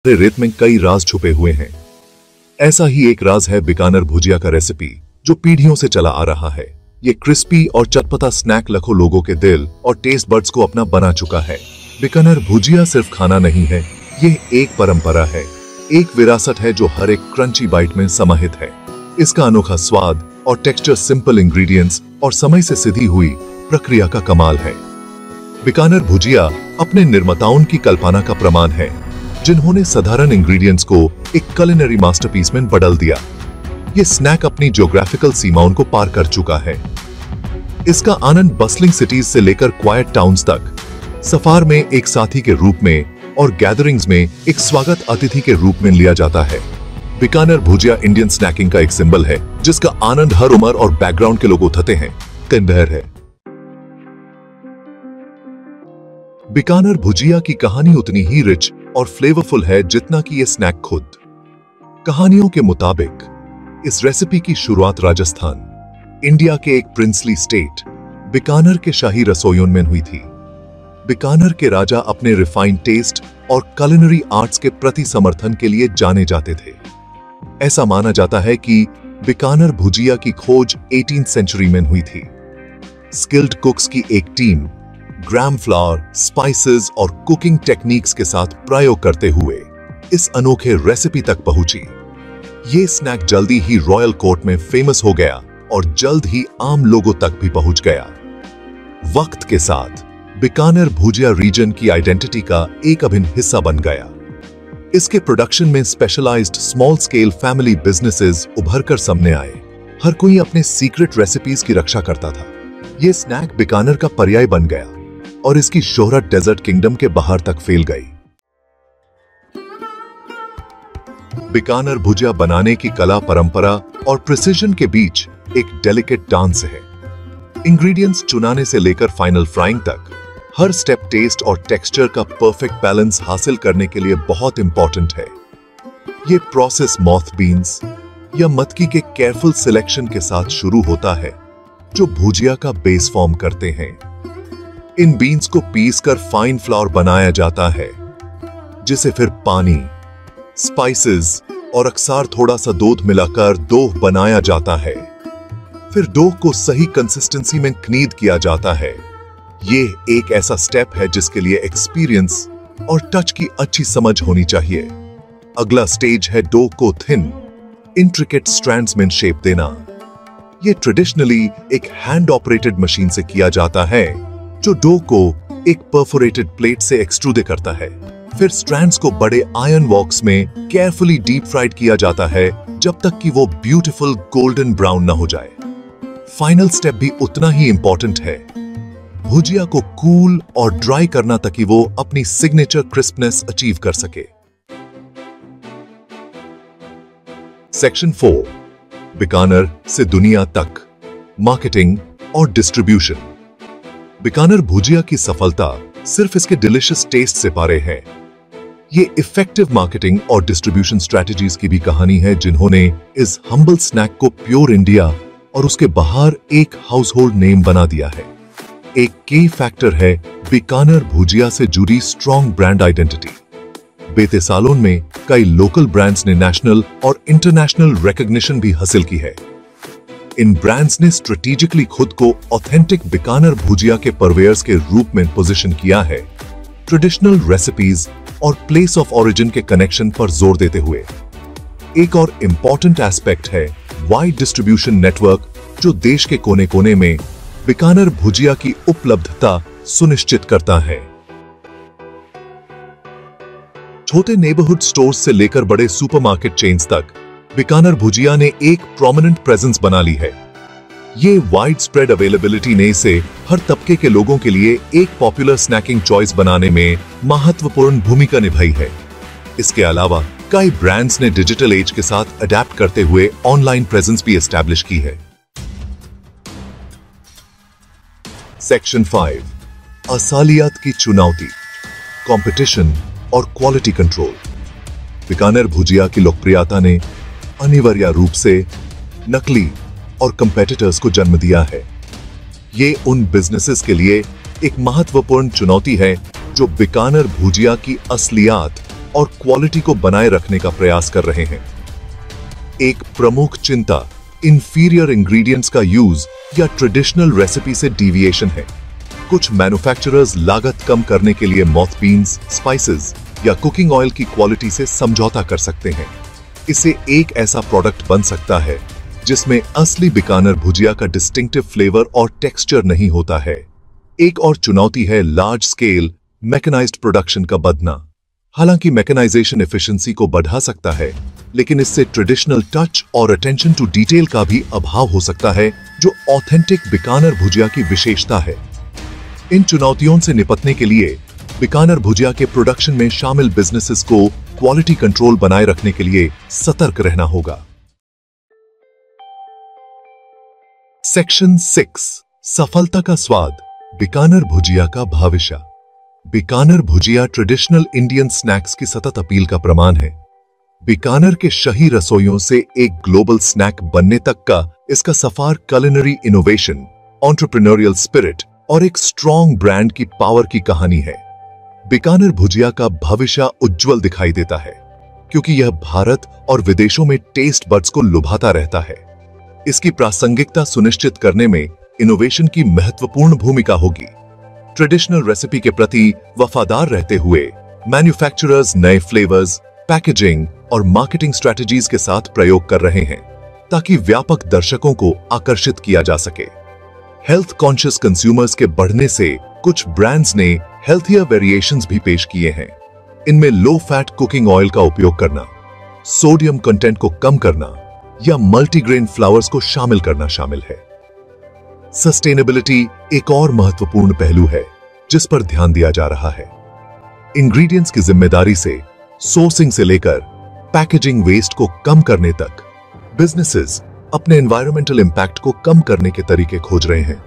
रेत में कई राज छुपे हुए हैं। ऐसा ही एक राज है बीकानेर भुजिया का रेसिपी, जो पीढ़ियों से चला आ रहा है। ये क्रिस्पी और चटपटा स्नैक लाखों लोगों के दिल और टेस्ट बड्स को अपना बना चुका है। बीकानेर भुजिया सिर्फ खाना नहीं है, ये एक परंपरा है, एक विरासत है जो हर एक क्रंची बाइट में समाहित है। इसका अनोखा स्वाद और टेक्सचर, सिंपल इंग्रेडिएंट्स और समय से सिद्धि हुई प्रक्रिया का कमाल है। बीकानेर भुजिया अपने निर्माताओं की कल्पना का प्रमाण है, जिन्होंने साधारण इंग्रेडिएंट्स को एक कुलिनरी मास्टरपीस में बदल दिया। ये स्नैक अपनी ज्योग्राफिकल सीमाओं को पार कर चुका है। इसका आनंद बस्लिंग सिटीज से लेकर क्वाइट टाउन्स तक, सफर में एक साथी के रूप में और गैदरिंग्स में एक स्वागत अतिथि के रूप में लिया जाता है। बीकानेर भुजिया इंडियन स्नैकिंग का एक सिंबल है, जिसका आनंद हर उम्र और बैकग्राउंड के लोग उठाते हैं। कंदहर है। बीकानेर भुजिया की कहानी उतनी ही रिच और फ्लेवरफुल है जितना कि ये स्नैक खुद। कहानियों के मुताबिक इस रेसिपी की शुरुआत राजस्थान, इंडिया के एक प्रिंसली स्टेट बीकानेर के शाही रसोइयों में हुई थी। बीकानेर के राजा अपने रिफाइंड टेस्ट और कुलिनरी आर्ट्स के प्रति समर्थन के लिए जाने जाते थे। ऐसा माना जाता है कि बीकानेर भुजिया की खोज 18th सेंचुरी में हुई थी। स्किल्ड कुक्स की एक टीम ग्राम फ्लावर, स्पाइसेस और कुकिंग टेक्निक्स के साथ प्रयोग करते हुए इस अनोखे रेसिपी तक पहुंची। ये स्नैक जल्दी ही रॉयल कोर्ट में फेमस हो गया और जल्द ही आम लोगों तक भी पहुंच गया। वक्त के साथ बीकानेर भुजिया रीजन की आइडेंटिटी का एक अभिन्न हिस्सा बन गया। इसके प्रोडक्शन में specialised small scale family businesses उभर कर सामने आए। हर कोई अपने सीक्रेट रेसिपीज की रक्षा करता था। यह स्नैक बीकानेर का पर्याय बन गया और इसकी शोहरत डेजर्ट किंगडम के बाहर तक फैल गई। बीकानेर भुजिया बनाने की कला, परंपरा और प्रिसिजन के बीच एक डेलिकेट डांस है। इंग्रेडिएंट्स चुनाने से लेकर फाइनल फ्राइंग तक हर स्टेप टेस्ट और टेक्सचर का परफेक्ट बैलेंस हासिल करने के लिए बहुत इंपॉर्टेंट है। यह प्रोसेस मॉथ बीन्स या मटकी के केयरफुल सिलेक्शन के साथ शुरू होता है, जो भुजिया का बेस फॉर्म करते हैं। इन बीन्स को पीसकर फाइन फ्लावर बनाया जाता है, जिसे फिर पानी, स्पाइसेस और अक्सर थोड़ा सा दूध मिलाकर डोह बनाया जाता है। फिर डोह को सही कंसिस्टेंसी में कनीड किया जाता है। ये एक ऐसा स्टेप है जिसके लिए एक्सपीरियंस और टच की अच्छी समझ होनी चाहिए। अगला स्टेज है डोह को थिन, इंट्रिकेट स्ट्रैंड्स में शेप देना। ये ट्रेडिशनली एक हैंड ऑपरेटेड मशीन से किया जाता है, जो डो को एक परफोरेटेड प्लेट से एक्सट्रूड करता है। फिर स्ट्रैंड्स को बड़े आयरन वॉक्स में केयरफुली डीप फ्राइड किया जाता है, जब तक कि वो ब्यूटीफुल गोल्डन ब्राउन ना हो जाए। फाइनल स्टेप भी उतना ही इंपॉर्टेंट है, भुजिया को कूल और ड्राई करना ताकि वो अपनी सिग्नेचर क्रिस्पनेस अचीव कर सके। सेक्शन 4, बीकानेर से दुनिया तक, मार्केटिंग और डिस्ट्रीब्यूशन। बीकानेर भुजिया की सफलता सिर्फ इसके डिलिशियस टेस्ट से पारे है। ये इफेक्टिव मार्केटिंग और डिस्ट्रीब्यूशन स्ट्रेटजीज की भी कहानी है, जिन्होंने इस हम्बल स्नैक को प्योर इंडिया और उसके बाहर एक हाउसहोल्ड नेम बना दिया है। एक की फैक्टर है बीकानेर भुजिया से जुड़ी स्ट्रॉन्ग ब्रांड आइडेंटिटी। बीते सालों में कई लोकल ब्रांड्स ने नेशनल और इंटरनेशनल रिकॉग्निशन भी हासिल की है। इन ब्रांड्स ने स्ट्रेटेजिकली खुद को ऑथेंटिक बीकानेर भुजिया के परवेयर्स के रूप में पोजीशन किया है, ट्रेडिशनल रेसिपीज और प्लेस ऑफ ओरिजिन के कनेक्शन पर जोर देते हुए। एक और इंपॉर्टेंट एस्पेक्ट है वाइड डिस्ट्रीब्यूशन नेटवर्क, जो देश के कोने कोने में बीकानेर भुजिया की उपलब्धता सुनिश्चित करता है। छोटे नेबरहुड स्टोर्स से लेकर बड़े सुपरमार्केट चेन्स तक बीकानेर भुजिया ने एक प्रोमिनेंट प्रेजेंस बना ली है। ये वाइड स्प्रेड अवेलेबिलिटी ने इसे हर तबके के लोगों के लिए एक पॉपुलर स्नैकिंग चॉइस बनाने में महत्वपूर्ण भूमिका निभाई है। इसके अलावा कई ब्रांड्स ने डिजिटल एज के साथ अडेप्ट करते हुए ऑनलाइन प्रेजेंस भी एस्टैब्लिश की है। सेक्शन 5, असलियत की चुनौती, कंपटीशन और क्वालिटी कंट्रोल। बीकानेर भुजिया की लोकप्रियता ने अनिवार्य रूप से नकली और कंपेटिटर्स को जन्म दिया है। ये उन बिजनेसेस के लिए एक महत्वपूर्ण चुनौती है जो बीकानेर भुजिया की असलियत और क्वालिटी को बनाए रखने का प्रयास कर रहे हैं। एक प्रमुख चिंता इंफीरियर इंग्रेडिएंट्स का यूज या ट्रेडिशनल रेसिपी से डिविएशन है। कुछ मैन्युफैक्चरर्स लागत कम करने के लिए मॉथबीन्स, स्पाइसेस या कुकिंग ऑयल की क्वालिटी से समझौता कर सकते हैं। इससे एक ऐसा प्रोडक्ट बन सकता है जिसमें असली बीकानेर भुजिया का डिस्टिंक्टिव फ्लेवर और टेक्सचर नहीं होता है। एक और चुनौती है लार्ज स्केल मैकेनाइज्ड प्रोडक्शन का बढ़ना। हालांकि मैकेनाइजेशन एफिशिएंसी को बढ़ा सकता है, लेकिन इससे ट्रेडिशनल टच और अटेंशन टू डिटेल का भी अभाव हो सकता है, जो ऑथेंटिक बीकानेर भुजिया की विशेषता है। इन चुनौतियों से निपटने के लिए बीकानेर भुजिया के प्रोडक्शन में शामिल बिजनेसेस को क्वालिटी कंट्रोल बनाए रखने के लिए सतर्क रहना होगा। सेक्शन 6, सफलता का स्वाद, बीकानेर भुजिया का भविष्य। बीकानेर भुजिया ट्रेडिशनल इंडियन स्नैक्स की सतत अपील का प्रमाण है। बीकानेर के शाही रसोइयों से एक ग्लोबल स्नैक बनने तक का इसका सफर कुलिनरी इनोवेशन, एंटरप्रेन्योरियल स्पिरिट और एक स्ट्रॉन्ग ब्रांड की पावर की कहानी है। बीकानेर भुजिया का भविष्य उज्जवल दिखाई देता है, क्योंकि यह भारत और विदेशों में टेस्ट बड्स को लुभाता रहता है। इसकी प्रासंगिकता सुनिश्चित करने में इनोवेशन की महत्वपूर्ण भूमिका होगी। ट्रेडिशनल रेसिपी के प्रति वफादार रहते हुए मैन्युफैक्चरर्स नए फ्लेवर्स, पैकेजिंग और मार्केटिंग स्ट्रेटजीज के साथ प्रयोग कर रहे हैं, ताकि व्यापक दर्शकों को आकर्षित किया जा सके। हेल्थ कॉन्शियस कंज्यूमर्स के बढ़ने से कुछ ब्रांड्स ने हेल्थियर वेरिएशंस भी पेश किए हैं। इनमें लो फैट कुकिंग ऑयल का उपयोग करना, सोडियम कंटेंट को कम करना या मल्टीग्रेन फ्लावर्स को शामिल करना शामिल है। सस्टेनेबिलिटी एक और महत्वपूर्ण पहलू है जिस पर ध्यान दिया जा रहा है। इंग्रेडिएंट्स की जिम्मेदारी से सोर्सिंग से लेकर पैकेजिंग वेस्ट को कम करने तक बिजनेसेस अपने एनवायरमेंटल इंपैक्ट को कम करने के तरीके खोज रहे हैं।